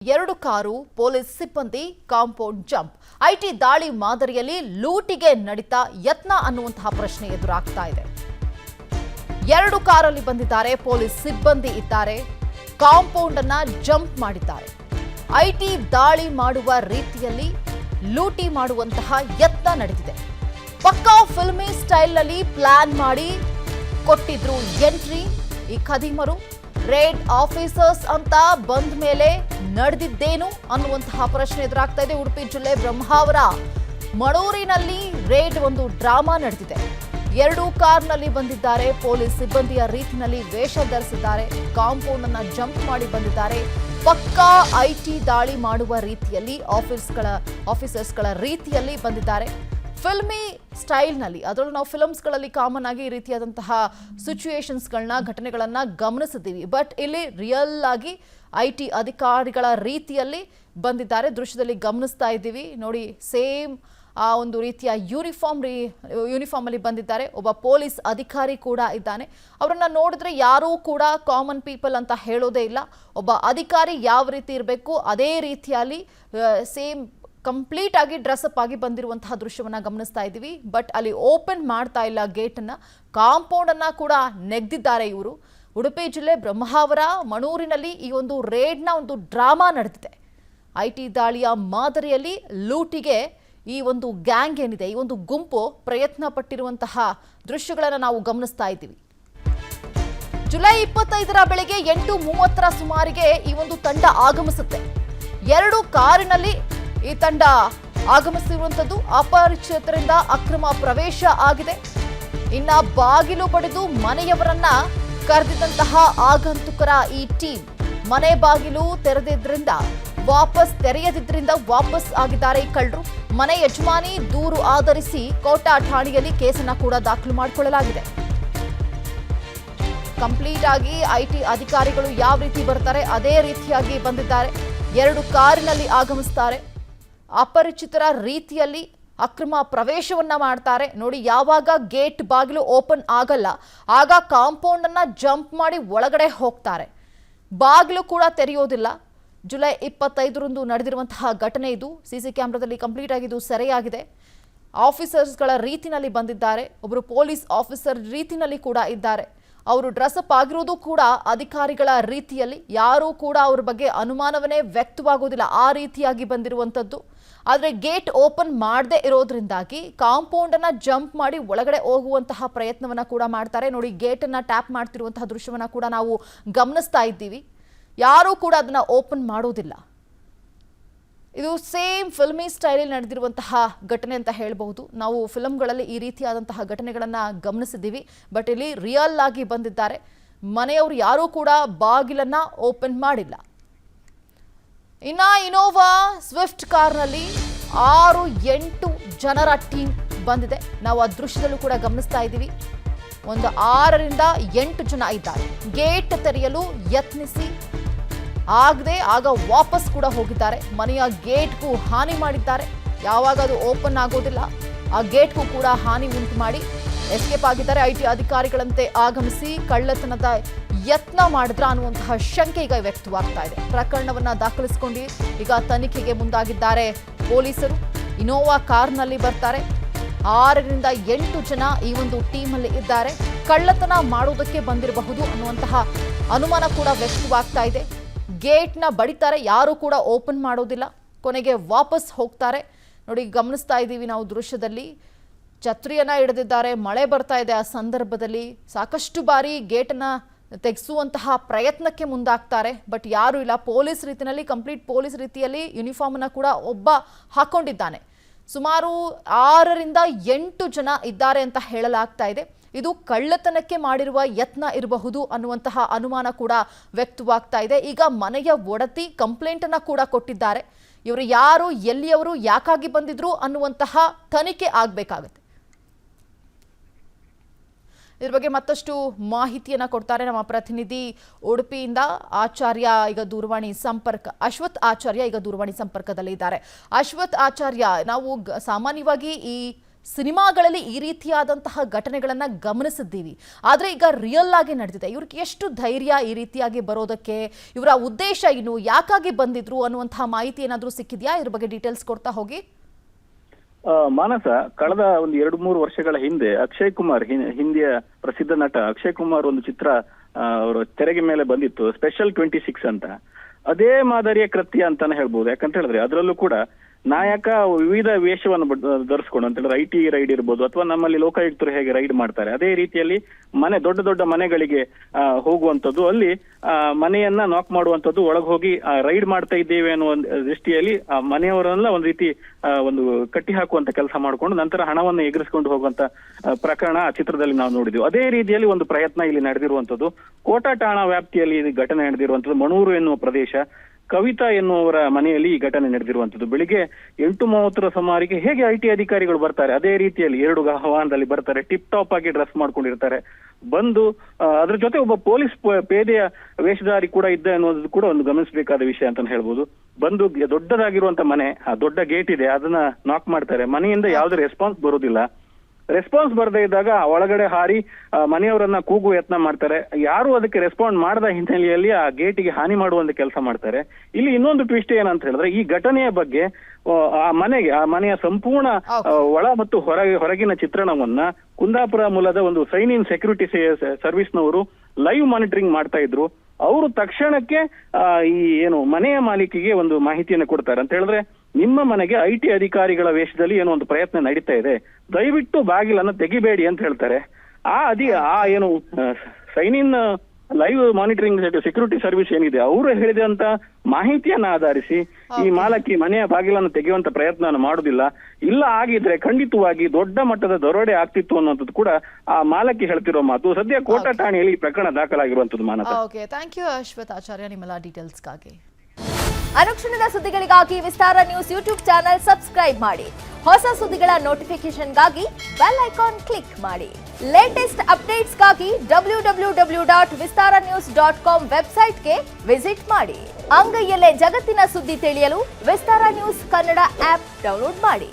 ಎರಡು car police ಸಿಬ್ಬಂದಿ compound jump IT ದಾಳಿ ಮಾದರಿಯಲ್ಲಿ ಲೂಟಿಗೆ ನಡೀತಾ ಯತ್ನ ಅನ್ನುವಂತಹ ಪ್ರಶ್ನೆ ಎದುರಾಗ್ತಾ ಇದೆ. ಎರಡು ಕಾರಲ್ಲಿ ಬಂದಿದ್ದಾರೆ, ಪೊಲೀಸ್ ಸಿಬ್ಬಂದಿ ಇದ್ದಾರೆ, ಕಾಂಪೌಂಡ್ ಅನ್ನ ಜಂಪ್ ಮಾಡಿದ್ದಾರೆ. ಐಟಿ ದಾಳಿ ಮಾಡುವ ರೀತಿಯಲ್ಲಿ ಲೂಟಿ ಮಾಡುವಂತಹ ಯತ್ನ ನಡೆದಿದೆ. ಪಕ್ಕಾ ಫಿಲ್ಮಿ ಸ್ಟೈಲ್ ನಲ್ಲಿ ಪ್ಲಾನ್ ಮಾಡಿ ಕೊಟ್ಟಿದ್ರು ಎಂಟ್ರಿ. ಈ ಖದೀಮರು ರೇಡ್ ಆಫೀಸರ್ಸ್ ಅಂತ ಬಂದ ಮೇಲೆ ನಡೆದಿದ್ದೇನು ಅನ್ನುವಂತಹ ಪ್ರಶ್ನೆ ಎದುರಾಗ್ತಾ ಇದೆ. ಉಡುಪಿ ಜಿಲ್ಲೆ ಬ್ರಹ್ಮಾವರ ಮಣೂರಿನಲ್ಲಿ ರೇಡ್ ಒಂದು ಡ್ರಾಮಾ ನಡೆದಿದೆ. ಎರಡು ಕಾರ್ನಲ್ಲಿ ಬಂದಿದ್ದಾರೆ, ಪೊಲೀಸ್ ಸಿಬ್ಬಂದಿಯ ರೀತಿಯಲ್ಲಿ ವೇಷ ಧರಿಸಿದ್ದಾರೆ, ಕಾಂಪೌಂಡ್ ಅನ್ನ ಜಂಪ್ ಮಾಡಿ ಬಂದಿದ್ದಾರೆ. ಪಕ್ಕಾ ಐಟಿ ದಾಳಿ ಮಾಡುವ ರೀತಿಯಲ್ಲಿ ಆಫೀಸರ್ಸ್ಗಳ ರೀತಿಯಲ್ಲಿ ಬಂದಿದ್ದಾರೆ. ಫಿಲ್ಮಿ ಸ್ಟೈಲ್ನಲ್ಲಿ, ಅದರಲ್ಲೂ ನಾವು ಫಿಲ್ಮ್ಸ್ಗಳಲ್ಲಿ ಕಾಮನ್ ಆಗಿ ಈ ರೀತಿಯಾದಂತಹ ಸಿಚುಯೇಷನ್ಸ್ಗಳನ್ನ ಘಟನೆಗಳನ್ನ ಗಮನಿಸಿದ್ದೀವಿ. ಬಟ್ ಇಲ್ಲಿ ರಿಯಲ್ ಆಗಿ ಐಟಿ ಅಧಿಕಾರಿಗಳ ರೀತಿಯಲ್ಲಿ ಬಂದಿದ್ದಾರೆ. ದೃಶ್ಯದಲ್ಲಿ ಗಮನಿಸ್ತಾ ಇದ್ದೀವಿ ನೋಡಿ, ಸೇಮ್ ಆ ಒಂದು ರೀತಿಯ ಯೂನಿಫಾರ್ಮ್ ಅಲ್ಲಿ ಬಂದಿದ್ದಾರೆ. ಒಬ್ಬ ಪೊಲೀಸ್ ಅಧಿಕಾರಿ ಕೂಡ ಇದ್ದಾನೆ. ಅವರನ್ನ ನೋಡಿದ್ರೆ ಯಾರೂ ಕೂಡ ಕಾಮನ್ ಪೀಪಲ್ ಅಂತ ಹೇಳೋದೇ ಇಲ್ಲ. ಒಬ್ಬ ಅಧಿಕಾರಿ ಯಾವ ರೀತಿ ಇರಬೇಕು ಅದೇ ರೀತಿಯಲ್ಲಿ ಸೇಮ್ ಕಂಪ್ಲೀಟ್ ಆಗಿ ಡ್ರೆಸ್ಅಪ್ ಆಗಿ ಬಂದಿರುವಂತಹ ದೃಶ್ಯವನ್ನ ಗಮನಿಸ್ತಾ ಇದ್ದೀವಿ. ಬಟ್ ಅಲ್ಲಿ ಓಪನ್ ಮಾಡ್ತಾ ಇಲ್ಲ ಗೇಟ್ ಅನ್ನ, ಕಾಂಪೌಂಡ್ ಅನ್ನ ಕೂಡ ನೆಗ್ದಿದ್ದಾರೆ ಇವರು. ಉಡುಪಿ ಜಿಲ್ಲೆ ಬ್ರಹ್ಮಾವರ ಮಣೂರಿನಲ್ಲಿ ಈ ಒಂದು ರೇಡ್ನ ಒಂದು ಡ್ರಾಮಾ ನಡೆದಿದೆ. ಐಟಿ ದಾಳಿಯ ಮಾದರಿಯಲ್ಲಿ ಲೂಟಿಗೆ ಈ ಒಂದು ಗ್ಯಾಂಗ್ ಏನಿದೆ, ಈ ಒಂದು ಗುಂಪು ಪ್ರಯತ್ನ ಪಟ್ಟಿರುವಂತಹ ದೃಶ್ಯಗಳನ್ನು ನಾವು ಗಮನಿಸ್ತಾ ಇದ್ದೀವಿ. ಜುಲೈ 25ರ ಬೆಳಗ್ಗೆ 8:30ರ ಸುಮಾರಿಗೆ ಈ ಒಂದು ತಂಡ ಆಗಮಿಸುತ್ತೆ. ಎರಡು ಕಾರಿನಲ್ಲಿ ಈ ತಂಡ ಆಗಮಿಸಿರುವಂಥದ್ದು. ಅಪರಿಚಿತರಿಂದ ಅಕ್ರಮ ಪ್ರವೇಶ ಆಗಿದೆ. ಇನ್ನ ಬಾಗಿಲು ಬಡಿದು ಮನೆಯವರನ್ನ ಕರೆದಿದ್ದಂತಹ ಆಗಂತುಕರ ಈ ಟೀಮ್ ಮನೆ ಬಾಗಿಲು ತೆರೆಯದಿದ್ರಿಂದ ವಾಪಸ್ ಆಗಿದ್ದಾರೆ ಈ ಕಳ್ಳರು. ಮನೆ ಯಜಮಾನಿ ದೂರು ಆಧರಿಸಿ ಕೋಟಾ ಠಾಣೆಯಲ್ಲಿ ಕೇಸನ್ನ ಕೂಡ ದಾಖಲು ಮಾಡಿಕೊಳ್ಳಲಾಗಿದೆ. ಕಂಪ್ಲೀಟ್ ಆಗಿ ಐಟಿ ಅಧಿಕಾರಿಗಳು ಯಾವ ರೀತಿ ಬರ್ತಾರೆ ಅದೇ ರೀತಿಯಾಗಿ ಬಂದಿದ್ದಾರೆ. ಎರಡು ಕಾರಿನಲ್ಲಿ ಆಗಮಿಸ್ತಾರೆ. ಅಪರಿಚಿತರ ರೀತಿಯಲ್ಲಿ ಅಕ್ರಮ ಪ್ರವೇಶವನ್ನ ಮಾಡ್ತಾರೆ ನೋಡಿ. ಯಾವಾಗ ಗೇಟ್ ಬಾಗಿಲು ಓಪನ್ ಆಗಲ್ಲ ಆಗ ಕಾಂಪೌಂಡ್ ಅನ್ನ ಜಂಪ್ ಮಾಡಿ ಒಳಗಡೆ ಹೋಗ್ತಾರೆ. ಬಾಗಿಲು ಕೂಡ ತೆರೆಯೋದಿಲ್ಲ. ಜುಲೈ 25ರಂದು ನಡೆದಿರುವಂತಹ ಘಟನೆ ಇದು. ಸಿಸಿ ಕ್ಯಾಮೆರಾದಲ್ಲಿ ಕಂಪ್ಲೀಟ್ ಆಗಿ ಇದು ಸೆರೆಯಾಗಿದೆ. ಆಫೀಸರ್ಸ್ಗಳ ರೀತಿನಲ್ಲಿ ಬಂದಿದ್ದಾರೆ. ಒಬ್ಬರು ಪೊಲೀಸ್ ಆಫೀಸರ್ ರೀತಿನಲ್ಲಿ ಕೂಡ ಇದ್ದಾರೆ. ಅವರು ಡ್ರೆಸ್ಅಪ್ ಆಗಿರೋದು ಕೂಡ ಅಧಿಕಾರಿಗಳ ರೀತಿಯಲ್ಲಿ. ಯಾರೂ ಕೂಡ ಅವ್ರ ಬಗ್ಗೆ ಅನುಮಾನವನ್ನೇ ವ್ಯಕ್ತವಾಗೋದಿಲ್ಲ, ಆ ರೀತಿಯಾಗಿ ಬಂದಿರುವಂಥದ್ದು. ಆದರೆ ಗೇಟ್ ಓಪನ್ ಮಾಡದೇ ಇರೋದ್ರಿಂದಾಗಿ ಕಾಂಪೌಂಡ್ ಅನ್ನ ಜಂಪ್ ಮಾಡಿ ಒಳಗಡೆ ಹೋಗುವಂತಹ ಪ್ರಯತ್ನವನ್ನ ಕೂಡ ಮಾಡ್ತಾರೆ ನೋಡಿ. ಗೇಟ್ ಅನ್ನ ಟ್ಯಾಪ್ ಮಾಡ್ತಿರುವಂತಹ ದೃಶ್ಯವನ್ನ ಕೂಡ ನಾವು ಗಮನಿಸ್ತಾ ಇದ್ದೀವಿ. ಯಾರೂ ಕೂಡ ಅದನ್ನ ಓಪನ್ ಮಾಡೋದಿಲ್ಲ. ಇದು ಸೇಮ್ ಫಿಲ್ಮಿ ಸ್ಟೈಲಲ್ಲಿ ನಡೆದಿರುವಂತಹ ಘಟನೆ ಅಂತ ಹೇಳಬಹುದು. ನಾವು ಫಿಲ್ಮ್ಗಳಲ್ಲಿ ಈ ರೀತಿಯಾದಂತಹ ಘಟನೆಗಳನ್ನು ಗಮನಿಸಿದ್ದೀವಿ. ಬಟ್ ಇಲ್ಲಿ ರಿಯಲ್ ಆಗಿ ಬಂದಿದ್ದಾರೆ. ಮನೆಯವರು ಯಾರೂ ಕೂಡ ಬಾಗಿಲನ್ನ ಓಪನ್ ಮಾಡಿಲ್ಲ. ಇನ್ನ ಇನೋವಾ ಸ್ವಿಫ್ಟ್ ಕಾರ್ನಲ್ಲಿ 6-8 ಜನರ ಟೀಮ್ ಬಂದಿದೆ. ನಾವು ಆ ದೃಶ್ಯದಲ್ಲೂ ಕೂಡ ಗಮನಿಸ್ತಾ ಇದ್ದೀವಿ. ಒಂದು 6ರಿಂದ 8 ಜನ ಇದ್ದಾರೆ. ಗೇಟ್ ತೆರೆಯಲು ಯತ್ನಿಸಿ ಆಗದೆ ಆಗ ವಾಪಸ್ ಕೂಡ ಹೋಗಿದ್ದಾರೆ. ಮನೆಯ ಗೇಟ್ಗೂ ಹಾನಿ ಮಾಡಿದ್ದಾರೆ. ಯಾವಾಗ ಅದು ಓಪನ್ ಆಗೋದಿಲ್ಲ ಆ ಗೇಟ್ಗೂ ಕೂಡ ಹಾನಿ ಉಂಟು ಮಾಡಿ ಎಸ್ಕೇಪ್ ಆಗಿದ್ದಾರೆ. ಐಟಿ ಅಧಿಕಾರಿಗಳಂತೆ ಆಗಮಿಸಿ ಕಳ್ಳತನದ ಯತ್ನ ಮಾಡಿದ್ರ ಅನ್ನುವಂತಹ ಶಂಕೆ ಈಗ ವ್ಯಕ್ತವಾಗ್ತಾ ಇದೆ. ಪ್ರಕರಣವನ್ನ ದಾಖಲಿಸಿಕೊಂಡು ಈಗ ತನಿಖೆಗೆ ಮುಂದಾಗಿದ್ದಾರೆ ಪೊಲೀಸರು. ಇನೋವಾ ಕಾರ್ನಲ್ಲಿ ಬರ್ತಾರೆ. 6ರಿಂದ 8 ಜನ ಈ ಒಂದು ಟೀಮಲ್ಲಿ ಇದ್ದಾರೆ. ಕಳ್ಳತನ ಮಾಡೋದಕ್ಕೆ ಬಂದಿರಬಹುದು ಅನ್ನುವಂತಹ ಅನುಮಾನ ಕೂಡ ವ್ಯಕ್ತವಾಗ್ತಾ ಇದೆ. ಗೇಟ್ನ ಬಡಿತಾರೆ, ಯಾರೂ ಕೂಡ ಓಪನ್ ಮಾಡೋದಿಲ್ಲ. ಕೊನೆಗೆ ವಾಪಸ್ ಹೋಗ್ತಾರೆ ನೋಡಿ. ಗಮನಿಸ್ತಾ ಇದ್ದೀವಿ ನಾವು ದೃಶ್ಯದಲ್ಲಿ. ಛತ್ರಿಯನ್ನ ಹಿಡಿದಿದ್ದಾರೆ, ಮಳೆ ಬರ್ತಾ ಇದೆ. ಆ ಸಂದರ್ಭದಲ್ಲಿ ಸಾಕಷ್ಟು ಬಾರಿ ಗೇಟನ್ನು ತೆಗೆಸುವಂತಹ ಪ್ರಯತ್ನಕ್ಕೆ ಮುಂದಾಗ್ತಾರೆ. ಬಟ್ ಯಾರೂ ಇಲ್ಲ. ಪೊಲೀಸ್ ರೀತಿಯಲ್ಲಿ, ಕಂಪ್ಲೀಟ್ ಪೊಲೀಸ್ ರೀತಿಯಲ್ಲಿ ಯೂನಿಫಾರ್ಮನ್ನು ಕೂಡ ಒಬ್ಬ ಹಾಕೊಂಡಿದ್ದಾನೆ. ಸುಮಾರು 6ರಿಂದ 8 ಜನ ಇದ್ದಾರೆ ಅಂತ ಹೇಳಲಾಗ್ತಾ ಇದೆ. ಇದು ಕಳ್ಳತನಕ್ಕೆ ಮಾಡಿರುವ ಯತ್ನ ಇರಬಹುದು ಅನ್ನುವಂತಹ ಅನುಮಾನ ಕೂಡ ವ್ಯಕ್ತವಾಗ್ತಾ ಇದೆ. ಈಗ ಮನೆಯ ಒಡತಿ ಕಂಪ್ಲೇಂಟ್ ಅನ್ನ ಕೂಡ ಕೊಟ್ಟಿದ್ದಾರೆ. ಇವರು ಯಾರು, ಎಲ್ಲಿಯವರು, ಯಾಕಾಗಿ ಬಂದಿದ್ರು ಅನ್ನುವಂತಹ ತನಿಖೆ ಆಗಬೇಕಾಗುತ್ತೆ. ಇದ್ರ ಬಗ್ಗೆ ಮತ್ತಷ್ಟು ಮಾಹಿತಿಯನ್ನ ಕೊಡ್ತಾರೆ ನಮ್ಮ ಪ್ರತಿನಿಧಿ ಉಡುಪಿಯಿಂದ ಆಚಾರ್ಯ. ಈಗ ದೂರವಾಣಿ ಸಂಪರ್ಕ ಅಶ್ವಥ್ ಆಚಾರ್ಯ ಈಗ ದೂರವಾಣಿ ಸಂಪರ್ಕದಲ್ಲಿ ಇದ್ದಾರೆ. ಅಶ್ವಥ್ ಆಚಾರ್ಯ, ನಾವು ಸಾಮಾನ್ಯವಾಗಿ ಈ ಸಿನಿಮಾಗಳಲ್ಲಿ ಈ ರೀತಿಯಾದಂತಹ ಘಟನೆಗಳನ್ನ ಗಮನಿಸಿದ್ದೀವಿ, ಆದ್ರೆ ಈಗ ರಿಯಲ್ ಆಗಿ ನಡೆದಿದೆ. ಇವ್ರಿಗೆ ಎಷ್ಟು ಧೈರ್ಯ ಈ ರೀತಿಯಾಗಿ ಬರೋದಕ್ಕೆ, ಇವರ ಉದ್ದೇಶ ಏನು, ಯಾಕಾಗಿ ಬಂದಿದ್ರು ಅನ್ನುವಂತಹ ಮಾಹಿತಿ ಏನಾದ್ರೂ ಸಿಕ್ಕಿದ್ಯಾ? ಇದ್ರ ಬಗ್ಗೆ ಡೀಟೇಲ್ಸ್ ಕೊಡ್ತಾ ಹೋಗಿ. ಮಾನಸ, ಕಳೆದ ಒಂದು 2-3 ವರ್ಷಗಳ ಹಿಂದೆ ಅಕ್ಷಯ್ ಕುಮಾರ್, ಹಿಂದಿಯ ಪ್ರಸಿದ್ಧ ನಟ ಅಕ್ಷಯ್ ಕುಮಾರ್ ಒಂದು ಚಿತ್ರ ಅವರು ತೆರೆಗೆ ಮೇಲೆ ಬಂದಿತ್ತು, ಸ್ಪೆಷಲ್ 26 ಅಂತ. ಅದೇ ಮಾದರಿಯ ಕೃತ್ಯ ಅಂತಾನೆ ಹೇಳ್ಬೋದು. ಯಾಕಂತ ಹೇಳಿದ್ರೆ ಅದರಲ್ಲೂ ಕೂಡ ನಾಯಕ ವಿವಿಧ ವೇಷವನ್ನು ಧರಿಸ್ಕೊಂಡು, ಅಂತ ಹೇಳಿದ್ರೆ IT ರೈಡ್ ಇರ್ಬೋದು, ಅಥವಾ ನಮ್ಮಲ್ಲಿ ಲೋಕಾಯುಕ್ತರು ಹೇಗೆ ರೈಡ್ ಮಾಡ್ತಾರೆ ಅದೇ ರೀತಿಯಲ್ಲಿ ದೊಡ್ಡ ದೊಡ್ಡ ಮನೆಗಳಿಗೆ ಹೋಗುವಂಥದ್ದು, ಅಲ್ಲಿ ಮನೆಯನ್ನ ನಾಕ್ ಮಾಡುವಂಥದ್ದು, ಒಳಗೆ ಹೋಗಿ ರೈಡ್ ಮಾಡ್ತಾ ಇದ್ದೇವೆ ಅನ್ನುವ ದೃಷ್ಟಿಯಲ್ಲಿ ಮನೆಯವರನ್ನೆಲ್ಲ ಒಂದು ರೀತಿ ಒಂದು ಕಟ್ಟಿ ಹಾಕುವಂತ ಕೆಲಸ ಮಾಡಿಕೊಂಡು ನಂತರ ಹಣವನ್ನು ಎಗರಿಸಿಕೊಂಡು ಹೋಗುವಂತ ಪ್ರಕರಣ ಆ ಚಿತ್ರದಲ್ಲಿ ನಾವು ನೋಡಿದ್ವಿ. ಅದೇ ರೀತಿಯಲ್ಲಿ ಒಂದು ಪ್ರಯತ್ನ ಇಲ್ಲಿ ನಡೆದಿರುವಂತದ್ದು. ಕೋಟಾ ಠಾಣಾ ವ್ಯಾಪ್ತಿಯಲ್ಲಿ ಈ ಘಟನೆ ನಡೆದಿರುವಂತದ್ದು. ಮಣೂರು ಎನ್ನುವ ಪ್ರದೇಶ, ಕವಿತಾ ಎನ್ನುವರ ಮನೆಯಲ್ಲಿ ಈ ಘಟನೆ ನಡೆದಿರುವಂತದ್ದು. ಬೆಳಿಗ್ಗೆ 8:30 ಸುಮಾರಿಗೆ ಹೇಗೆ IT ಅಧಿಕಾರಿಗಳು ಬರ್ತಾರೆ ಅದೇ ರೀತಿಯಲ್ಲಿ 2 ವಾಹನದಲ್ಲಿ ಬರ್ತಾರೆ, ಟಿಪ್ ಟಾಪ್ ಆಗಿ ಡ್ರೆಸ್ ಮಾಡ್ಕೊಂಡಿರ್ತಾರೆ. ಬಂದು ಅದ್ರ ಜೊತೆ ಒಬ್ಬ ಪೊಲೀಸ್ ಪೇದೆಯ ವೇಷಧಾರಿ ಕೂಡ ಇದ್ದ ಅನ್ನೋದು ಕೂಡ ಒಂದು ಗಮನಿಸಬೇಕಾದ ವಿಷಯ ಅಂತ ಹೇಳ್ಬೋದು. ಬಂದು ದೊಡ್ಡದಾಗಿರುವಂತ ಮನೆ, ಆ ದೊಡ್ಡ ಗೇಟ್ ಇದೆ, ಅದನ್ನ ನಾಕ್ ಮಾಡ್ತಾರೆ. ಮನೆಯಿಂದ ಯಾವುದೇ ರೆಸ್ಪಾನ್ಸ್ ಬರೋದಿಲ್ಲ. ರೆಸ್ಪಾನ್ಸ್ ಬರದೇ ಇದ್ದಾಗ ಒಳಗಡೆ ಹಾರಿ ಮನೆಯವರನ್ನ ಕೂಗುವ ಯತ್ನ ಮಾಡ್ತಾರೆ. ಯಾರು ಅದಕ್ಕೆ ರೆಸ್ಪಾಂಡ್ ಮಾಡದ ಹಿನ್ನೆಲೆಯಲ್ಲಿ ಆ ಗೇಟಿಗೆ ಹಾನಿ ಮಾಡುವಂತ ಕೆಲಸ ಮಾಡ್ತಾರೆ. ಇಲ್ಲಿ ಇನ್ನೊಂದು ಟ್ವಿಸ್ಟ್ ಏನಂತ ಹೇಳಿದ್ರೆ, ಈ ಘಟನೆಯ ಬಗ್ಗೆ ಆ ಮನೆಯ ಸಂಪೂರ್ಣ ಒಳ ಮತ್ತು ಹೊರಗಿನ ಚಿತ್ರಣವನ್ನ ಕುಂದಾಪುರ ಮೂಲದ ಒಂದು ಸೈನ್ ಇನ್ ಸೆಕ್ಯೂರಿಟಿ ಸರ್ವಿಸ್ನವರು ಲೈವ್ ಮಾನಿಟರಿಂಗ್ ಮಾಡ್ತಾ ಇದ್ರು. ಅವರು ತಕ್ಷಣಕ್ಕೆ ಈ ಮನೆಯ ಮಾಲೀಕಿಗೆ ಒಂದು ಮಾಹಿತಿಯನ್ನು ಕೊಡ್ತಾರೆ. ಅಂತ ಹೇಳಿದ್ರೆ, ನಿಮ್ಮ ಮನೆಗೆ IT ಅಧಿಕಾರಿಗಳ ವೇಷದಲ್ಲಿ ಏನೋ ಒಂದು ಪ್ರಯತ್ನ ನಡೀತಾ ಇದೆ, ದಯವಿಟ್ಟು ಬಾಗಿಲನ್ನ ತೆಗಿಬೇಡಿ ಅಂತ ಹೇಳ್ತಾರೆ. Sign in live monitoring security service ಏನಿದೆ, ಅವರು ಹೇಳಿದಂತ ಮಾಹಿತಿಯನ್ನ ಆಧರಿಸಿ ಈ ಮಾಲಕಿ ಮನೆಯ ಬಾಗಿಲನ್ನು ತೆಗೆಯುವಂತ ಪ್ರಯತ್ನ ಮಾಡುದಿಲ್ಲ. ಇಲ್ಲ ಆಗಿದ್ರೆ ಖಂಡಿತವಾಗಿ ದೊಡ್ಡ ಮಟ್ಟದ ದರೋಡೆ ಆಗ್ತಿತ್ತು ಅನ್ನೋದು ಕೂಡ ಆ ಮಾಲಕಿ ಹೇಳ್ತಿರೋ ಮಾತು. ಸದ್ಯ ಕೋಟಾ ಠಾಣೆಯಲ್ಲಿ ಈ ಪ್ರಕರಣ ದಾಖಲಾಗಿರುವಂತದ್ದು. ಮಾನಸ, ಓಕೆ, ಥ್ಯಾಂಕ್ ಯು ಅಶ್ವಥ್ ಆಚಾರ್ಯ ನಿಮ್ಮೆಲ್ಲ ಡೀಟೇಲ್ಸ್ಗಾಗಿ. ಅನುಕ್ಷಣದ ಸುದ್ದಿಗಳಿಗಾಗಿ ವಿಸ್ತಾರ ನ್ಯೂಸ್ ಯೂಟ್ಯೂಬ್ ಚಾನೆಲ್ ಸಬ್ಸ್ಕ್ರೈಬ್ ಮಾಡಿ. ಹೊಸ ಸುದ್ದಿಗಳ ನೋಟಿಫಿಕೇಶನ್ಗಾಗಿ ಬೆಲ್ ಐಕಾನ್ ಕ್ಲಿಕ್ ಮಾಡಿ. ಲೇಟೆಸ್ಟ್ ಅಪ್ಡೇಟ್ಸ್ಗಾಗಿ www.vistaranews.com ವೆಬ್ಸೈಟ್ಗೆ ವಿಸಿಟ್ ಮಾಡಿ. ಅಂಗೈಯಲ್ಲೇ ಜಗತ್ತಿನ ಸುದ್ದಿ ತಿಳಿಯಲು ವಿಸ್ತಾರ ನ್ಯೂಸ್ ಕನ್ನಡ ಆಪ್ ಡೌನ್ಲೋಡ್ ಮಾಡಿ.